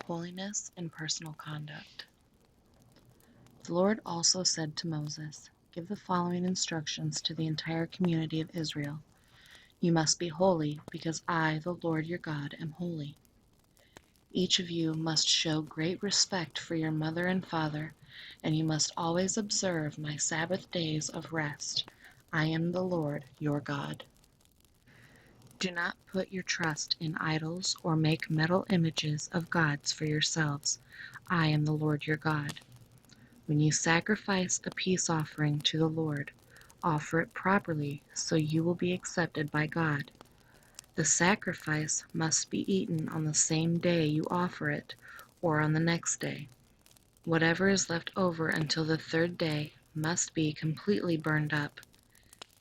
Holiness and personal conduct. The Lord also said to Moses, "Give the following instructions to the entire community of Israel. You must be holy, because I, the Lord your God, am holy. Each of you must show great respect for your mother and father, and you must always observe my Sabbath days of rest. I am the Lord your God. Do not put your trust in idols or make metal images of gods for yourselves. I am the Lord your God. When you sacrifice a peace offering to the Lord, offer it properly so you will be accepted by God. The sacrifice must be eaten on the same day you offer it, or on the next day. Whatever is left over until the third day must be completely burned up.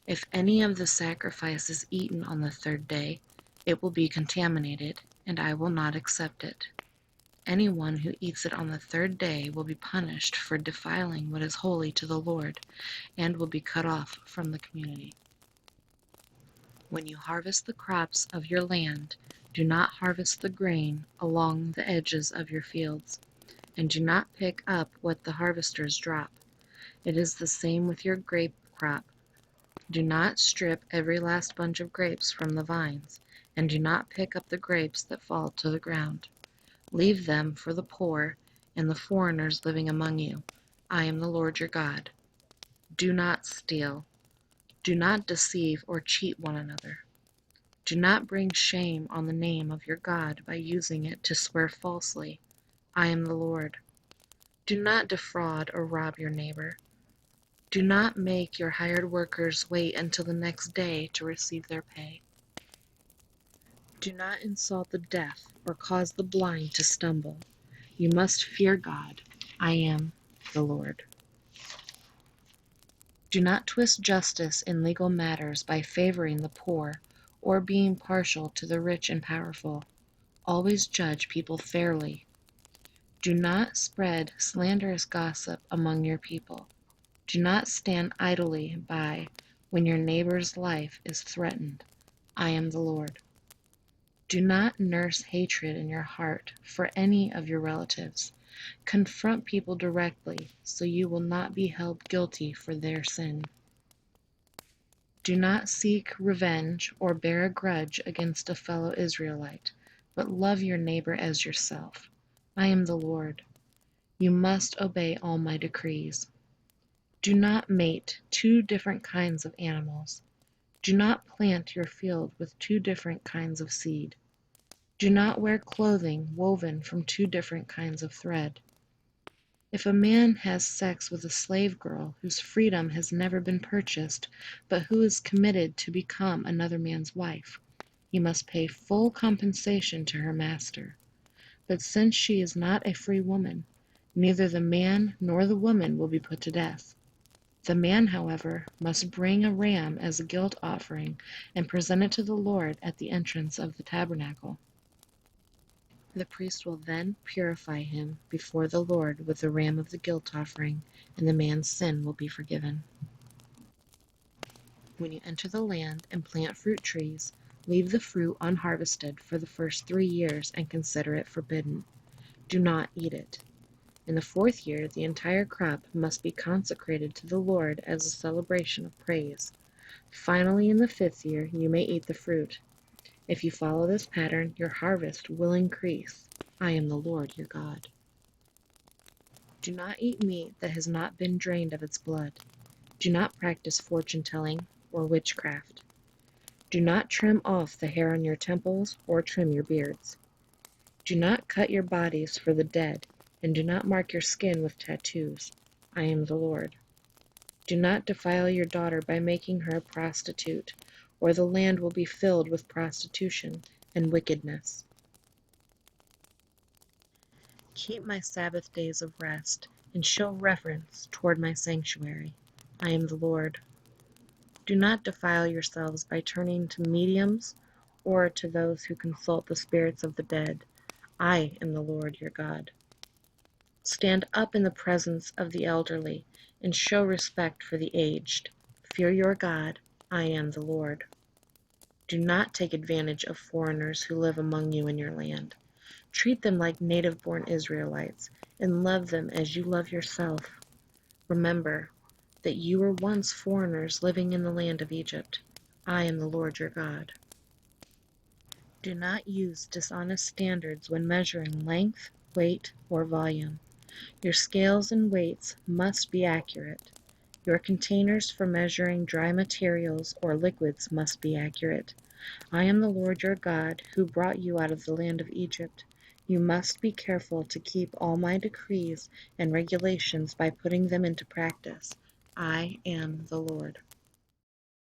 If any of the sacrifice is eaten on the third day, it will be contaminated, and I will not accept it. Anyone who eats it on the third day will be punished for defiling what is holy to the Lord, and will be cut off from the community. When you harvest the crops of your land, do not harvest the grain along the edges of your fields, and do not pick up what the harvesters drop. It is the same with your grape crop. Do not strip every last bunch of grapes from the vines, and do not pick up the grapes that fall to the ground. Leave them for the poor and the foreigners living among you. I am the Lord your God. Do not steal. Do not deceive or cheat one another. Do not bring shame on the name of your God by using it to swear falsely. I am the Lord. Do not defraud or rob your neighbor. Do not make your hired workers wait until the next day to receive their pay. Do not insult the deaf or cause the blind to stumble. You must fear God. I am the Lord. Do not twist justice in legal matters by favoring the poor or being partial to the rich and powerful. Always judge people fairly. Do not spread slanderous gossip among your people. Do not stand idly by when your neighbor's life is threatened. I am the Lord. Do not nurse hatred in your heart for any of your relatives. Confront people directly so you will not be held guilty for their sin. Do not seek revenge or bear a grudge against a fellow Israelite, but love your neighbor as yourself. I am the Lord. You must obey all my decrees. Do not mate two different kinds of animals. Do not plant your field with two different kinds of seed. Do not wear clothing woven from two different kinds of thread. If a man has sex with a slave girl whose freedom has never been purchased, but who is committed to become another man's wife, he must pay full compensation to her master. But since she is not a free woman, neither the man nor the woman will be put to death. The man, however, must bring a ram as a guilt offering and present it to the Lord at the entrance of the tabernacle. The priest will then purify him before the Lord with the ram of the guilt offering, and the man's sin will be forgiven. When you enter the land and plant fruit trees, leave the fruit unharvested for the first 3 years and consider it forbidden. Do not eat it. In the 4th year, the entire crop must be consecrated to the Lord as a celebration of praise. Finally, in the 5th year, you may eat the fruit. If you follow this pattern, your harvest will increase. I am the Lord your God. Do not eat meat that has not been drained of its blood. Do not practice fortune-telling or witchcraft. Do not trim off the hair on your temples or trim your beards. Do not cut your bodies for the dead, and do not mark your skin with tattoos. I am the Lord. Do not defile your daughter by making her a prostitute, or the land will be filled with prostitution and wickedness. Keep my Sabbath days of rest, and show reverence toward my sanctuary. I am the Lord. Do not defile yourselves by turning to mediums or to those who consult the spirits of the dead. I am the Lord your God. Stand up in the presence of the elderly and show respect for the aged. Fear your God. I am the Lord. Do not take advantage of foreigners who live among you in your land. Treat them like native-born Israelites, and love them as you love yourself. Remember that you were once foreigners living in the land of Egypt. I am the Lord your God. Do not use dishonest standards when measuring length, weight, or volume. Your scales and weights must be accurate. Your containers for measuring dry materials or liquids must be accurate. I am the Lord your God, who brought you out of the land of Egypt. You must be careful to keep all my decrees and regulations by putting them into practice. I am the Lord.